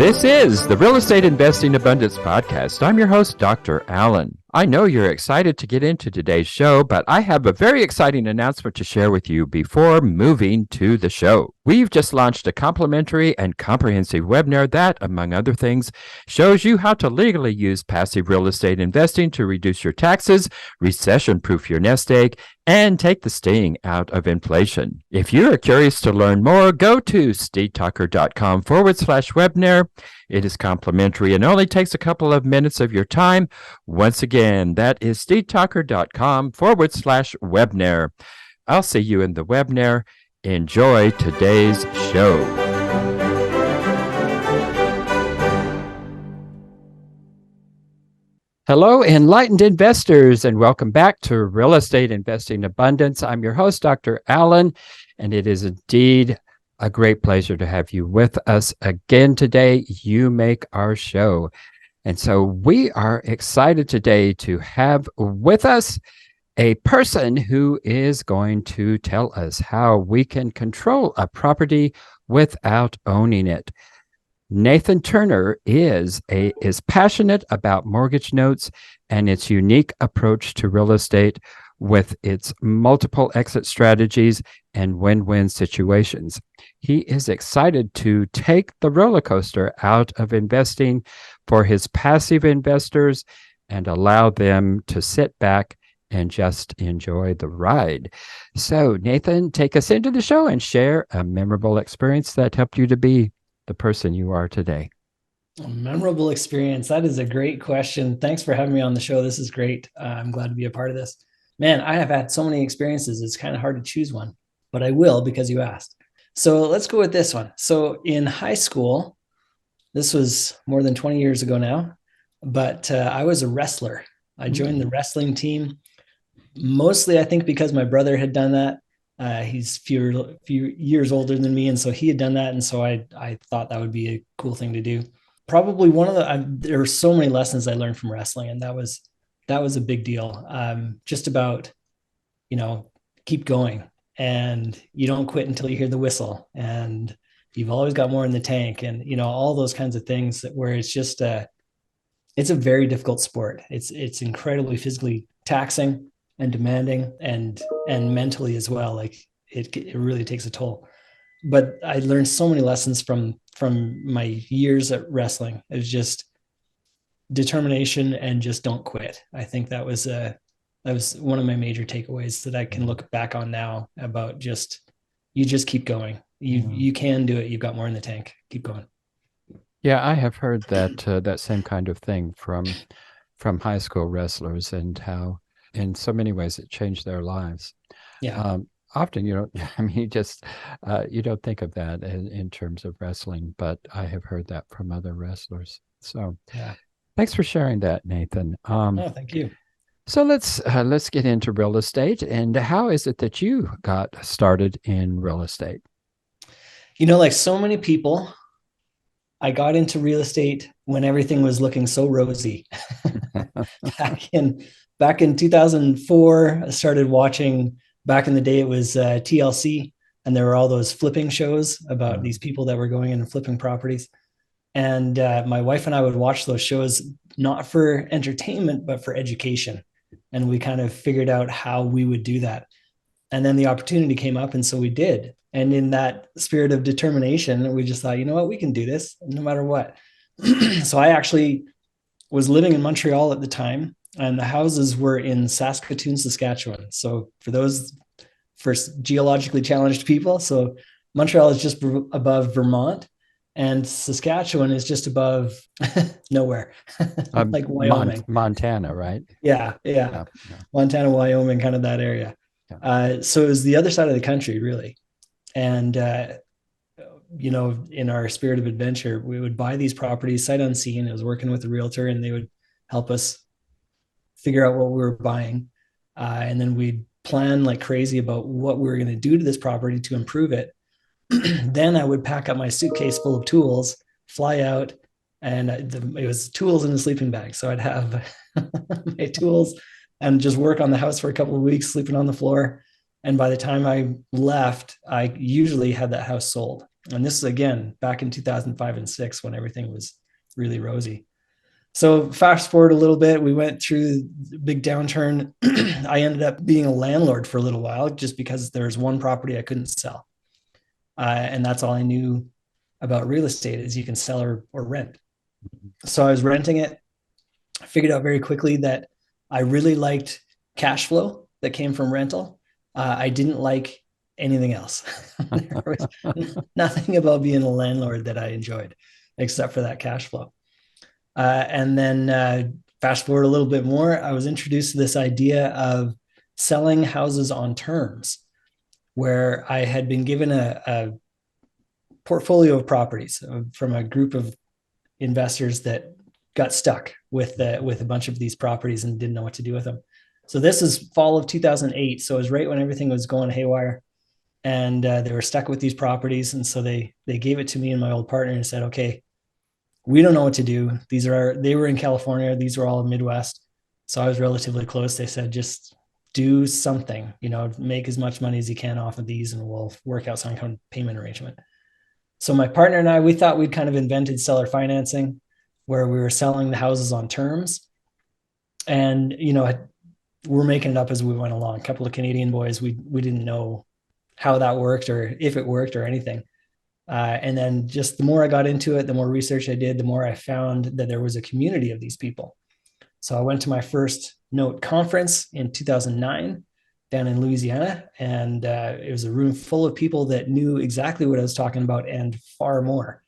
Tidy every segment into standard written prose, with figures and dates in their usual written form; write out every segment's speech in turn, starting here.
This is the Real Estate Investing Abundance Podcast. I'm your host, Dr. Allen. I know you're excited to get into today's show, but I have a very exciting announcement to share with you before moving to the show. We've just launched a complimentary and comprehensive webinar that, among other things, shows you how to legally use passive real estate investing to reduce your taxes, recession-proof your nest egg, and take the sting out of inflation. If you are curious to learn more, go to stevetucker.com/webinar. It is complimentary and only takes a couple of minutes of your time. Once again, that is stevetucker.com/webinar. I'll see you in the webinar. Enjoy today's show. Hello, enlightened investors, and welcome back to Real Estate Investing Abundance. I'm your host, Dr. Allen, and it is indeed a great pleasure to have you with us again today. You make our show. And so we are excited today to have with us a person who is going to tell us how we can control a property without owning it. Nathan Turner is passionate about mortgage notes and its unique approach to real estate with its multiple exit strategies and win-win situations. He is excited to take the roller coaster out of investing for his passive investors and allow them to sit back and just enjoy the ride. So, Nathan, take us into the show and share a memorable experience that helped you to be the person you are today. A memorable experience. That is a great question. Thanks for having me on the show. This is great. I'm glad to be a part of this. Man, I have had so many experiences. It's kind of hard to choose one, but I will because you asked. So let's go with this one. So in high school, this was more than 20 years ago now, but I was a wrestler. I joined the wrestling team, mostly I think because my brother had done that. He's few years older than me, and so he had done that, and so I thought that would be a cool thing to do. Probably one of there were so many lessons I learned from wrestling, and that was a big deal. Just about, keep going, and you don't quit until you hear the whistle, and you've always got more in the tank, and all those kinds of things where it's just it's a very difficult sport. It's incredibly physically taxing and demanding and mentally as well. Like it really takes a toll. But I learned so many lessons from my years at wrestling. It was just determination and just don't quit. I think that was one of my major takeaways that I can look back on now about you just keep going. You can do it. You've got more in the tank. Keep going. Yeah, I have heard that same kind of thing from high school wrestlers, and how in so many ways it changed their lives. Yeah. Often you don't think of that in terms of wrestling, but I have heard that from other wrestlers. So yeah. Thanks for sharing that, Nathan. Thank you. So let's get into real estate. And how is it that you got started in real estate? Like so many people, I got into real estate when everything was looking so rosy. Back in 2004, I started watching. Back in the day, it was TLC, and there were all those flipping shows about these people that were going in and flipping properties. And my wife and I would watch those shows, not for entertainment, but for education. And we kind of figured out how we would do that. And then the opportunity came up, and so we did. And in that spirit of determination, we just thought, you know what, we can do this no matter what. So I actually was living in Montreal at the time, and the houses were in Saskatoon, Saskatchewan. So for geologically challenged people, so Montreal is just above Vermont, and Saskatchewan is just above nowhere, like Wyoming. Montana, right? Yeah. Montana, Wyoming, kind of that area. Yeah. So it was the other side of the country, really. And, in our spirit of adventure, we would buy these properties sight unseen. I was working with a realtor, and they would help us figure out what we were buying. And then we'd plan like crazy about what we were going to do to this property to improve it. Then I would pack up my suitcase full of tools, fly out, and it was tools in a sleeping bag. So I'd have my tools and just work on the house for a couple of weeks, sleeping on the floor. And by the time I left, I usually had that house sold. And this is again back in 2005 and 6 when everything was really rosy. So fast forward a little bit, we went through the big downturn. I ended up being a landlord for a little while just because there was one property I couldn't sell. And that's all I knew about real estate is you can sell or rent. So I was renting it. I figured out very quickly that I really liked cash flow that came from rental. I didn't like anything else. There was nothing about being a landlord that I enjoyed except for that cash flow. And then fast forward a little bit more, I was introduced to this idea of selling houses on terms, where I had been given a portfolio of properties from a group of investors that got stuck with a bunch of these properties and didn't know what to do with them. So this is fall of 2008. So it was right when everything was going haywire, and they were stuck with these properties. And so they gave it to me and my old partner and said, "Okay, we don't know what to do. They were in California. These were all Midwest. So I was relatively close. They said, just do something, make as much money as you can off of these and we'll work out some kind of payment arrangement." So my partner and I, we thought we'd kind of invented seller financing where we were selling the houses on terms. And, we're making it up as we went along. A couple of Canadian boys, we didn't know how that worked or if it worked or anything. And then just the more I got into it, the more research I did, the more I found that there was a community of these people. So I went to my first note conference in 2009 down in Louisiana, and it was a room full of people that knew exactly what I was talking about and far more.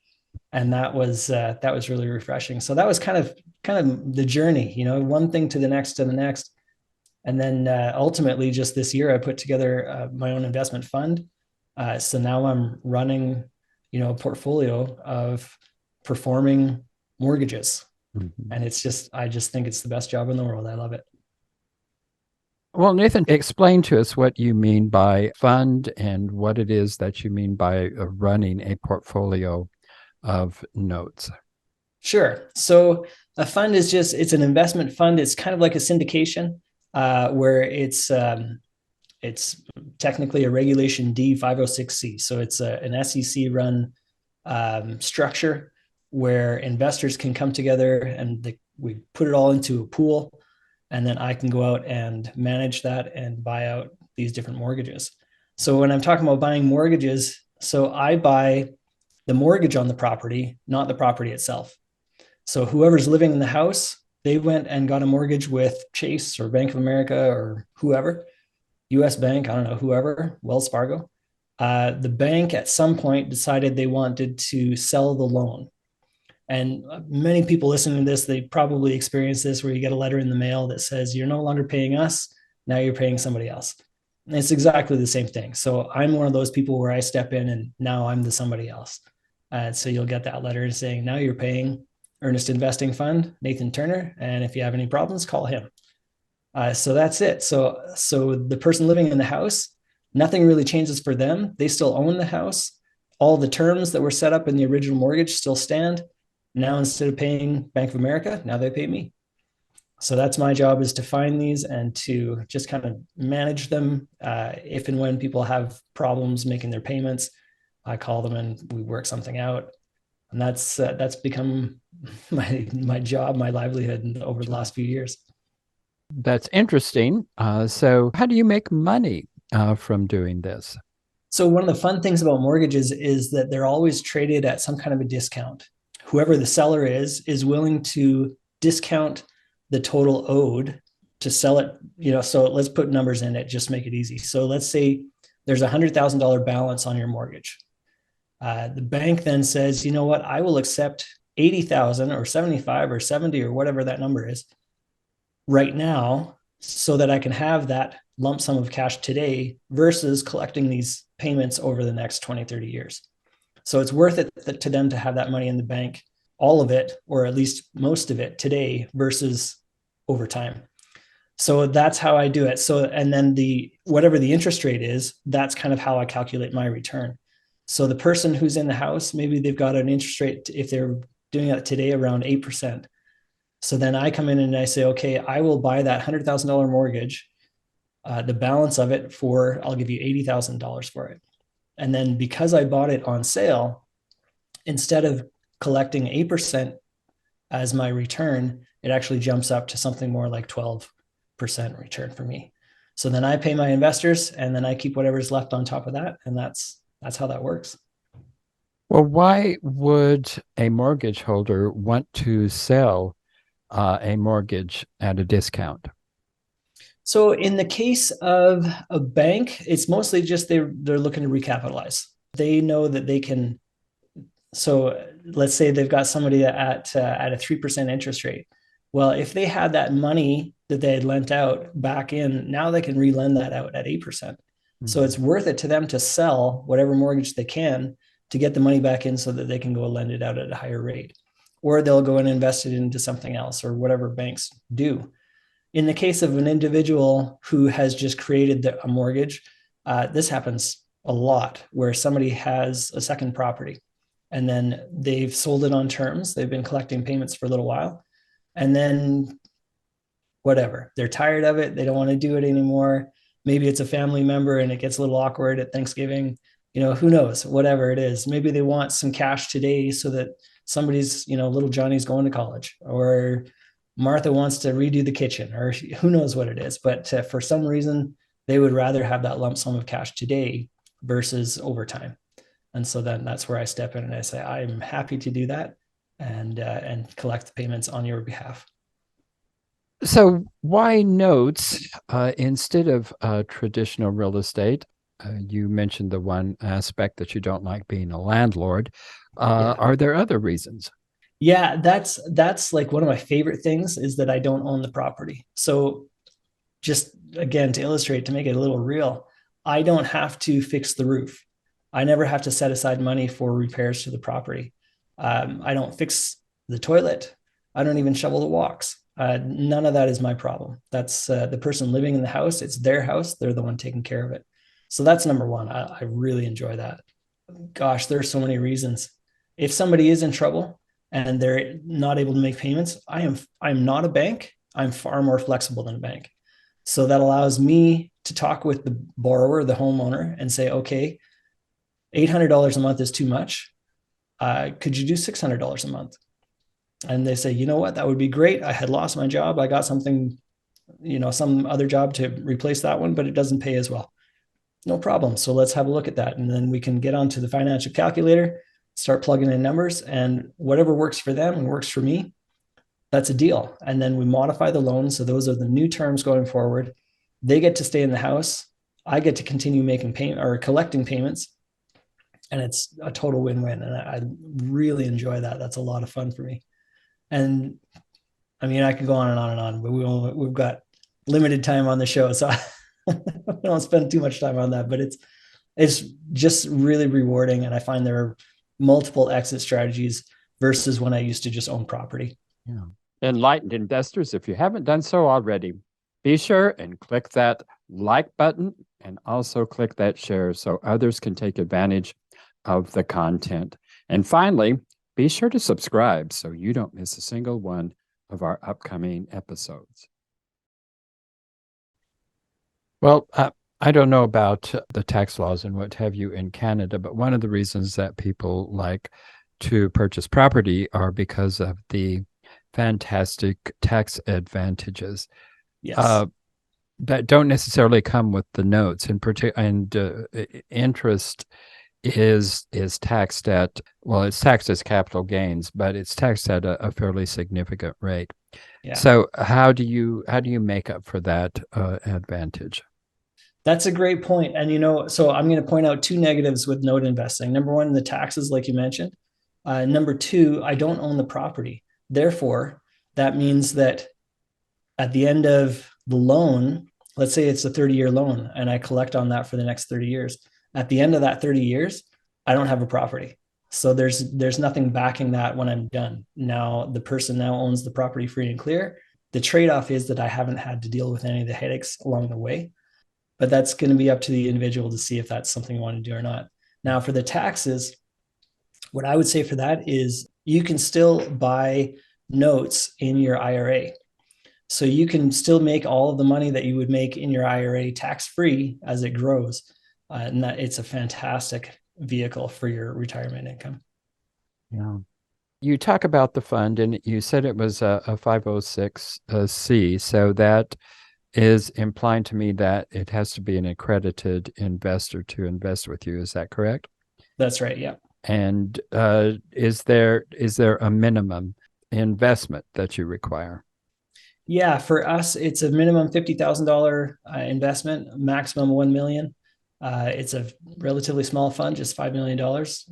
And that was really refreshing. So that was kind of the journey, one thing to the next to the next. And then ultimately, just this year, I put together my own investment fund. So now I'm running a portfolio of performing mortgages. Mm-hmm. And I just think it's the best job in the world. I love it. Well, Nathan, explain to us what you mean by fund and what it is that you mean by running a portfolio of notes. Sure. So a fund is it's an investment fund. It's kind of like a syndication where it's technically a Regulation D 506C. So it's an SEC run structure where investors can come together and we put it all into a pool, and then I can go out and manage that and buy out these different mortgages. So when I'm talking about buying mortgages, so I buy the mortgage on the property, not the property itself. So whoever's living in the house, they went and got a mortgage with Chase or Bank of America or whoever, US Bank, I don't know, whoever, Wells Fargo. The bank at some point decided they wanted to sell the loan. And many people listening to this, they probably experience this where you get a letter in the mail that says, you're no longer paying us, now you're paying somebody else. And it's exactly the same thing. So I'm one of those people where I step in and now I'm the somebody else. So you'll get that letter saying, now you're paying Earnest Investing Fund, Nathan Turner. And if you have any problems, call him. So that's it. So the person living in the house, nothing really changes for them. They still own the house. All the terms that were set up in the original mortgage still stand. Now, instead of paying Bank of America, now they pay me. So that's my job, is to find these and to just kind of manage them. If and when people have problems making their payments, I call them and we work something out. And that's become my job, my livelihood over the last few years. That's interesting. So how do you make money from doing this? So one of the fun things about mortgages is that they're always traded at some kind of a discount. Whoever the seller is willing to discount the total owed to sell it. So let's put numbers in it, just make it easy. So let's say there's a $100,000 balance on your mortgage. The bank then says, you know what, I will accept 80,000 or 75 or 70 or whatever that number is right now, so that I can have that lump sum of cash today versus collecting these payments over the next 20, 30 years. So it's worth it to them to have that money in the bank, all of it, or at least most of it today versus over time. So that's how I do it. So, and then whatever the interest rate is, that's kind of how I calculate my return. So the person who's in the house, maybe they've got an interest rate, if they're doing it today, around 8%. So then I come in and I say, okay, I will buy that $100,000 mortgage, the balance of it I'll give you $80,000 for it. And then because I bought it on sale, instead of collecting 8% as my return, it actually jumps up to something more like 12% return for me. So then I pay my investors and then I keep whatever's left on top of that. And that's how that works. Well, why would a mortgage holder want to sell a mortgage at a discount? So in the case of a bank, it's mostly just they're looking to recapitalize. They know that they can. So let's say they've got somebody at a 3% interest rate. Well, if they had that money that they had lent out back in, now they can re-lend that out at 8%. So Mhm. it's worth it to them to sell whatever mortgage they can to get the money back in so that they can go lend it out at a higher rate. Or they'll go and invest it into something else or whatever banks do. In the case of an individual who has just created a mortgage, this happens a lot where somebody has a second property and then they've sold it on terms. They've been collecting payments for a little while. And then whatever, they're tired of it. They don't want to do it anymore. Maybe it's a family member and it gets a little awkward at Thanksgiving. Who knows, whatever it is. Maybe they want some cash today so that somebody's, little Johnny's going to college, or Martha wants to redo the kitchen, or who knows what it is. But for some reason, they would rather have that lump sum of cash today versus over time. And so then that's where I step in and I say, I'm happy to do that and collect the payments on your behalf. So, why notes instead of traditional real estate? You mentioned the one aspect that you don't like being a landlord. Yeah. Are there other reasons? Yeah, that's like one of my favorite things is that I don't own the property. So just again to illustrate, to make it a little real, I don't have to fix the roof. I never have to set aside money for repairs to the property. I don't fix the toilet. I don't even shovel the walks. None of that is my problem. That's the person living in the house. It's their house. They're the one taking care of it. So that's number one. I really enjoy that. Gosh, there's so many reasons. If somebody is in trouble and they're not able to make payments, I'm not a bank. I'm far more flexible than a bank. So that allows me to talk with the borrower, the homeowner, and say, okay, $800 a month is too much. Could you do $600 a month? And they say, you know what, that would be great. I had lost my job. I got something, some other job to replace that one, but it doesn't pay as well. No problem. So let's have a look at that. And then we can get onto the financial calculator, start plugging in numbers, and whatever works for them and works for me, that's a deal. And then we modify the loan. So those are the new terms going forward. They get to stay in the house. I get to continue making payment or collecting payments. And it's a total win-win. And I really enjoy that. That's a lot of fun for me. And I mean, I could go on and on and on, but we've got limited time on the show. So I don't spend too much time on that, but it's just really rewarding. And I find there are multiple exit strategies versus when I used to just own property. Yeah. Enlightened investors, if you haven't done so already, be sure and click that like button and also click that share so others can take advantage of the content. And finally, be sure to subscribe so you don't miss a single one of our upcoming episodes. Well, I don't know about the tax laws and what have you in Canada, but one of the reasons that people like to purchase property are because of the fantastic tax advantages Yes. that don't necessarily come with the notes. And interest is taxed at, well, it's taxed as capital gains, but it's taxed at a fairly significant rate. Yeah. So how do you make up for that advantage? That's a great point. And, so I'm going to point out two negatives with note investing. Number one, the taxes, like you mentioned. Number two, I don't own the property. Therefore, that means that at the end of the loan, let's say it's a 30-year loan and I collect on that for the next 30 years. At the end of that 30 years, I don't have a property. So there's nothing backing that when I'm done. Now the person now owns the property free and clear. The trade-off is that I haven't had to deal with any of the headaches along the way, but that's going to be up to the individual to see if that's something you want to do or not. Now for the taxes, what I would say for that is you can still buy notes in your IRA. So you can still make all of the money that you would make in your IRA tax free as it grows. and that it's a fantastic vehicle for your retirement income. Yeah. You talk about the fund, and you said it was a 506C. So that is implying to me that it has to be an accredited investor to invest with you. Is that correct? That's right. Yeah. And is there a minimum investment that you require? Yeah. For us, it's a minimum $50,000 investment, maximum 1 million. It's a relatively small fund, just $5 million,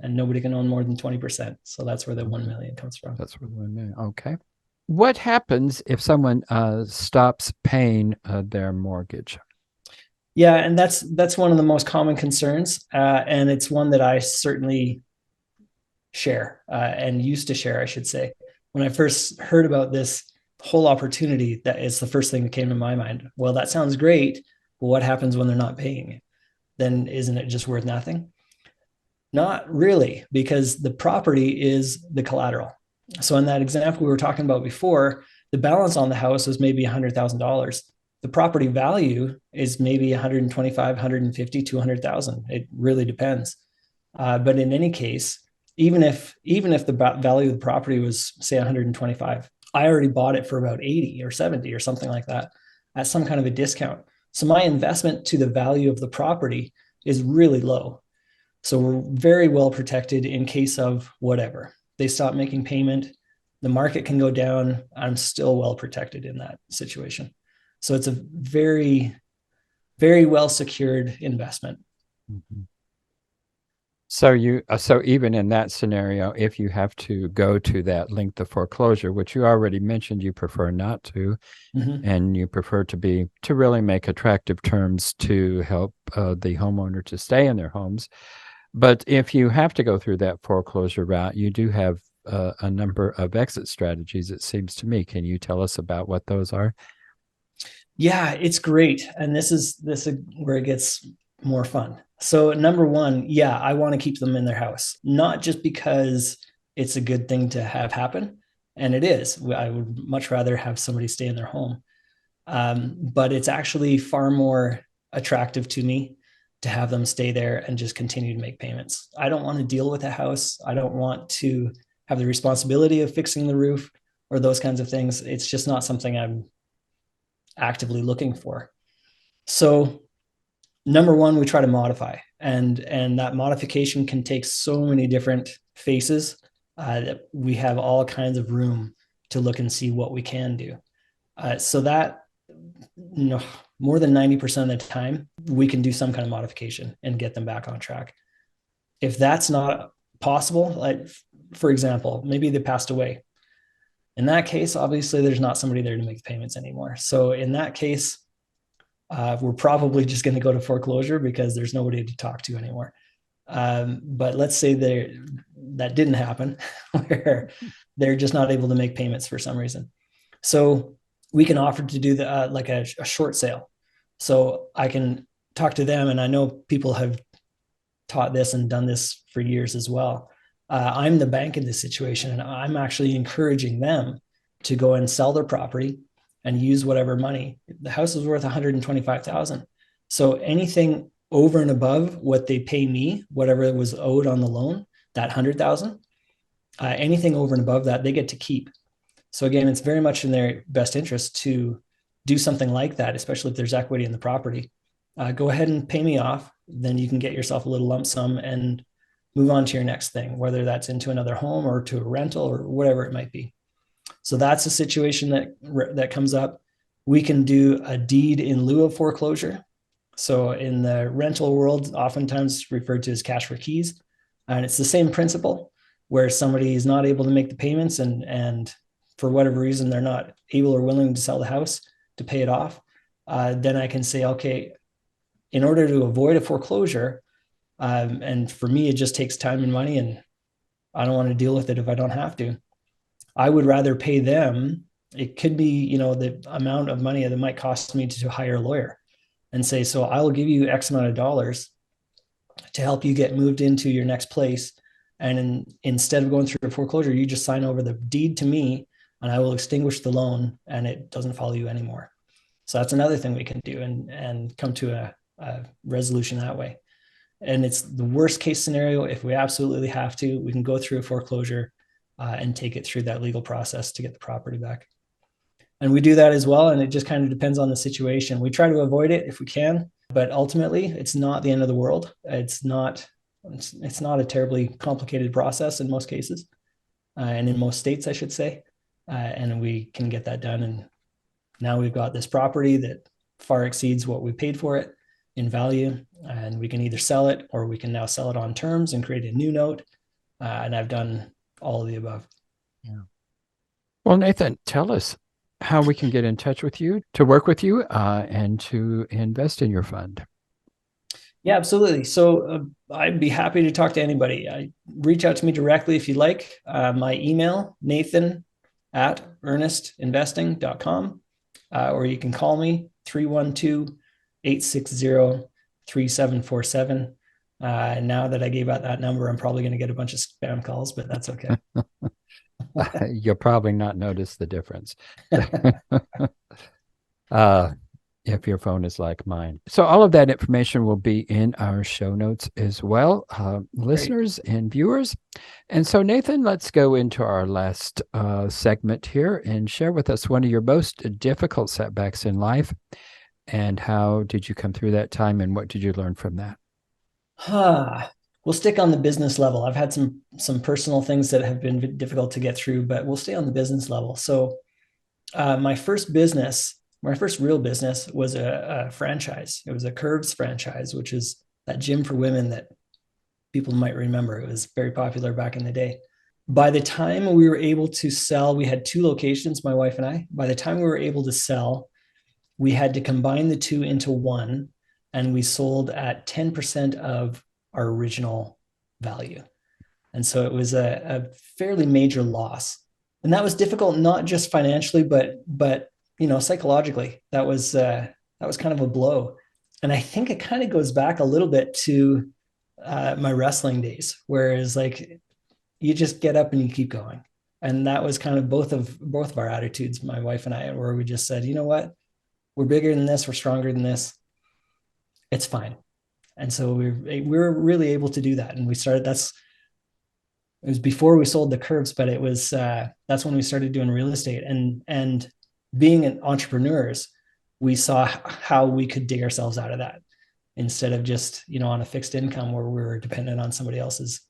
and nobody can own more than 20%. So that's where the 1 million comes from. That's what I mean. Okay. What happens if someone stops paying their mortgage? Yeah, and that's one of the most common concerns, and it's one that I certainly share and used to share, I should say. When I first heard about this whole opportunity, that is the first thing that came to my mind. Well, that sounds great. But what happens when they're not paying? Then isn't it just worth nothing? Not really, because the property is the collateral. So in that example we were talking about before, the balance on the house was maybe $100,000. The property value is maybe 125, 150, 200,000. It really depends. But in any case, even if the value of the property was say 125, I already bought it for about 80 or 70 or something like that at some kind of a discount. So my investment to the value of the property is really low. So we're very well protected in case of whatever. They stop making payment, the market can go down. I'm still well protected in that situation. So it's a very, very well secured investment. Mhm. So even in that scenario, if you have to go to that length of foreclosure, which you already mentioned you prefer not to, Mm-hmm. and you prefer to really make attractive terms to help the homeowner to stay in their homes. But if you have to go through that foreclosure route, you do have a number of exit strategies, it seems to me. Can you tell us about what those are? Yeah, it's great. And this is where it gets more fun. So number one, yeah, I want to keep them in their house, not just because it's a good thing to have happen. And it is. I would much rather have somebody stay in their home. But it's actually far more attractive to me to have them stay there and just continue to make payments. I don't want to deal with a house. I don't want to have the responsibility of fixing the roof or those kinds of things. It's just not something I'm actively looking for. So number one, we try to modify, and that modification can take so many different faces that we have all kinds of room to look and see what we can do. So that more than 90% of the time, we can do some kind of modification and get them back on track. If that's not possible, like for example, maybe they passed away. In that case, obviously, there's not somebody there to make the payments anymore. So in that case, we're probably just going to go to foreclosure because there's nobody to talk to anymore. But let's say that didn't happen, where they're just not able to make payments for some reason. So we can offer to do like a short sale. So I can talk to them, and I know people have taught this and done this for years as well. I'm the bank in this situation, and I'm actually encouraging them to go and sell their property and use whatever money. The house is worth 125,000. So anything over and above what they pay me, whatever was owed on the loan, that 100,000, anything over and above that, they get to keep. So again, it's very much in their best interest to do something like that, especially if there's equity in the property. Go ahead and pay me off. Then you can get yourself a little lump sum and move on to your next thing, whether that's into another home or to a rental or whatever it might be. So that's a situation that comes up. We can do a deed in lieu of foreclosure. So in the rental world, oftentimes referred to as cash for keys. And it's the same principle where somebody is not able to make the payments and for whatever reason, they're not able or willing to sell the house to pay it off. Then I can say, okay, in order to avoid a foreclosure, and for me, it just takes time and money, and I don't want to deal with it if I don't have to. I would rather pay them. It could be, the amount of money that might cost me to hire a lawyer and say, so I will give you X amount of dollars to help you get moved into your next place. And instead of going through a foreclosure, you just sign over the deed to me and I will extinguish the loan and it doesn't follow you anymore. So that's another thing we can do and come to a resolution that way. And it's the worst case scenario. If we absolutely have to, we can go through a foreclosure and take it through that legal process to get the property back. And we do that as well. And it just kind of depends on the situation. We try to avoid it if we can, but ultimately it's not the end of the world. It's not a terribly complicated process in most cases, and in most states, I should say. And we can get that done. And now we've got this property that far exceeds what we paid for it in value. And we can either sell it, or we can now sell it on terms and create a new note. And I've done all of the above. Yeah. Well, Nathan, tell us how we can get in touch with you to work with you and to invest in your fund. Yeah, absolutely. So I'd be happy to talk to anybody. Reach out to me directly if you like. My email, nathan@earnestinvesting.com, or you can call me 312-860-3747. Now that I gave out that number, I'm probably going to get a bunch of spam calls, but that's okay. You'll probably not notice the difference if your phone is like mine. So all of that information will be in our show notes as well, listeners and viewers. And so, Nathan, let's go into our last segment here and share with us one of your most difficult setbacks in life, and how did you come through that time, and what did you learn from that? We'll stick on the business level. I've had some personal things that have been difficult to get through, but we'll stay on the business level. So my first real business was a franchise. It was a Curves franchise, which is that gym for women that people might remember. It was very popular back in the day. By the time we were able to sell, we had 2 locations, my wife and I. By the time we were able to sell, we had to combine the 2 into one, and we sold at 10% of our original value. And so it was a fairly major loss. And that was difficult, not just financially, but psychologically. That was kind of a blow. And I think it kind of goes back a little bit to my wrestling days, whereas like you just get up and you keep going. And that was kind of both of our attitudes, my wife and I, where we just said, you know what, we're bigger than this, we're stronger than this. It's fine. And so we were really able to do that. And we started, it was before we sold the Curves, but it was, that's when we started doing real estate and being an entrepreneurs, we saw how we could dig ourselves out of that instead of just, on a fixed income where we were dependent on somebody else's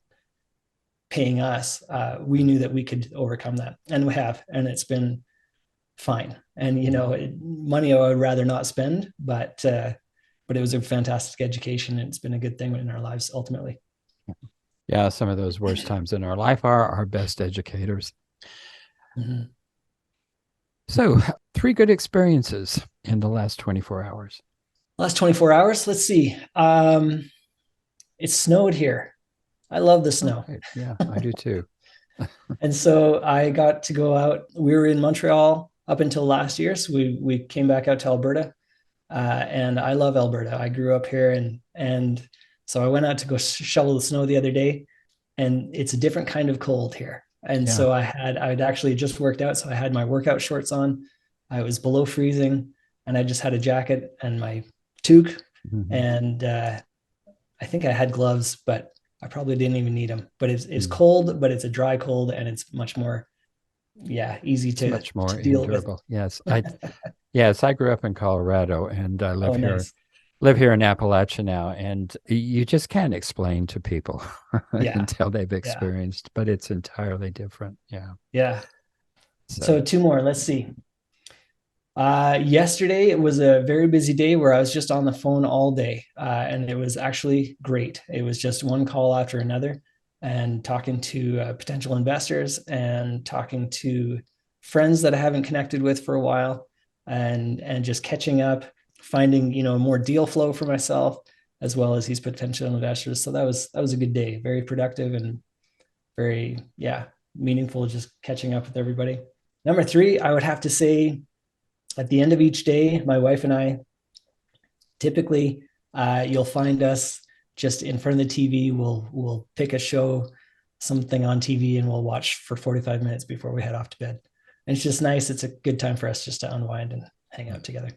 paying us. We knew that we could overcome that, and we have, and it's been fine. And, money I would rather not spend, but it was a fantastic education, and it's been a good thing in our lives ultimately. Yeah, some of those worst times in our life are our best educators. Mm-hmm. So 3 good experiences in the last 24 hours. Last 24 hours, let's see. It snowed here. I love the snow. Okay. Yeah, I do too. And so I got to go out. We were in Montreal up until last year. So we came back out to Alberta. And I love Alberta. I grew up here, and so I went out to go shovel the snow the other day, and it's a different kind of cold here. And so I'd actually just worked out. So I had my workout shorts on. I was below freezing, and I just had a jacket and my toque. Mm-hmm. And I think I had gloves, but I probably didn't even need them. But it's cold, but it's a dry cold, and it's much more, easy to much more to deal endurable. with. Yes, I grew up in Colorado, and I live here in Appalachia now, and you just can't explain to people until they've experienced, but it's entirely different. Yeah. So 2 more. Let's see. Yesterday, it was a very busy day where I was just on the phone all day, and it was actually great. It was just one call after another, and talking to potential investors and talking to friends that I haven't connected with for a while, and just catching up, finding more deal flow for myself as well as these potential investors. So that was a good day, very productive and very meaningful, just catching up with everybody. Number 3, I would have to say, at the end of each day, my wife and I, typically you'll find us just in front of the TV. We'll pick a show, something on TV, and we'll watch for 45 minutes before we head off to bed. And it's just nice. It's a good time for us just to unwind and hang out together.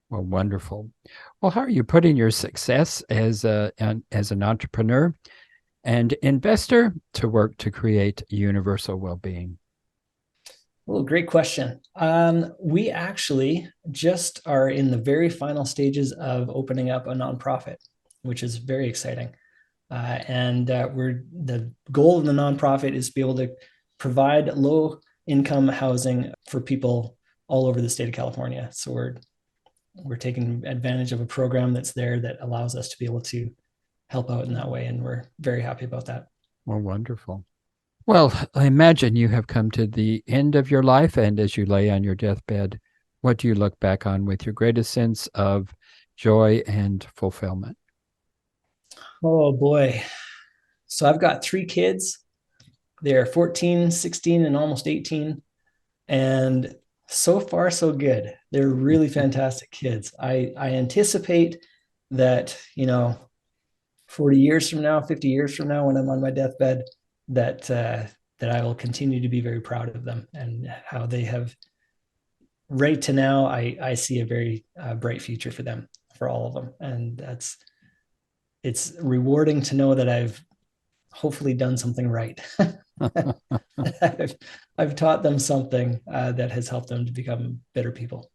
Well, wonderful. Well, how are you putting your success as an entrepreneur and investor to work to create universal well-being? Well, great question. We actually just are in the very final stages of opening up a nonprofit, which is very exciting. And the goal of the nonprofit is to be able to provide low income housing for people all over the state of California. So we're taking advantage of a program that's there that allows us to be able to help out in that way, and we're very happy about that. Well, wonderful. Well, I imagine you have come to the end of your life, and as you lay on your deathbed, what do you look back on with your greatest sense of joy and fulfillment? Oh boy. So I've got 3 kids. They're 14, 16, and almost 18. And so far, so good. They're really fantastic kids. I anticipate that, 40 years from now, 50 years from now, when I'm on my deathbed, that I will continue to be very proud of them and how they have. Right to now, I see a very bright future for them, for all of them, and it's rewarding to know that I've hopefully done something right. I've taught them something that has helped them to become better people.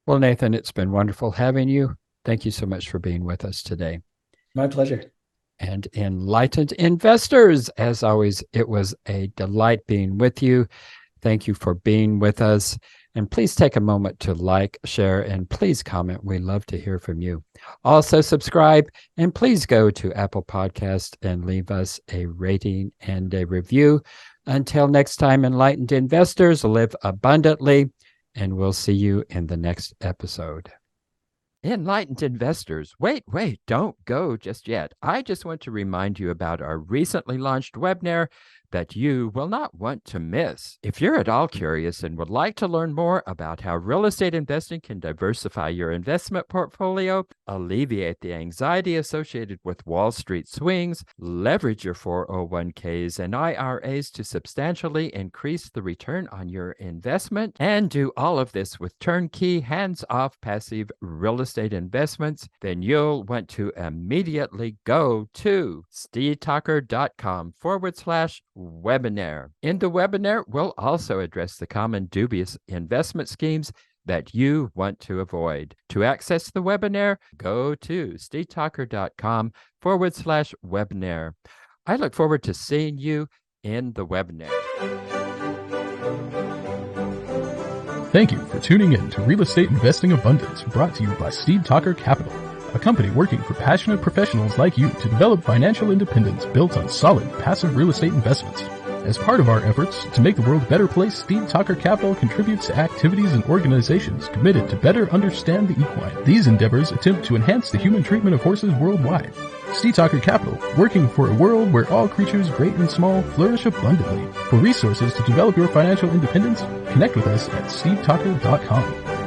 Well, Nathan, it's been wonderful having you. Thank you so much for being with us today. My pleasure. And enlightened investors, as always, it was a delight being with you. Thank you for being with us. And please take a moment to like, share, and please comment. We love to hear from you. Also subscribe, and please go to Apple Podcast and leave us a rating and a review. Until next time, enlightened investors, live abundantly, and we'll see you in the next episode. Enlightened investors, wait, don't go just yet. I just want to remind you about our recently launched webinar that you will not want to miss. If you're at all curious and would like to learn more about how real estate investing can diversify your investment portfolio, alleviate the anxiety associated with Wall Street swings, leverage your 401ks and IRAs to substantially increase the return on your investment, and do all of this with turnkey, hands-off passive real estate investments, then you'll want to immediately go to stevetalker.com/webinar. In the webinar, we'll also address the common dubious investment schemes that you want to avoid. To access the webinar, go to stevetalker.com/webinar. I look forward to seeing you in the webinar. Thank you for tuning in to Real Estate Investing Abundance, brought to you by Steve Talker Capital, a company working for passionate professionals like you to develop financial independence built on solid, passive real estate investments. As part of our efforts to make the world a better place, Steve Talker Capital contributes to activities and organizations committed to better understand the equine. These endeavors attempt to enhance the human treatment of horses worldwide. Steve Talker Capital, working for a world where all creatures, great and small, flourish abundantly. For resources to develop your financial independence, connect with us at stevetalker.com.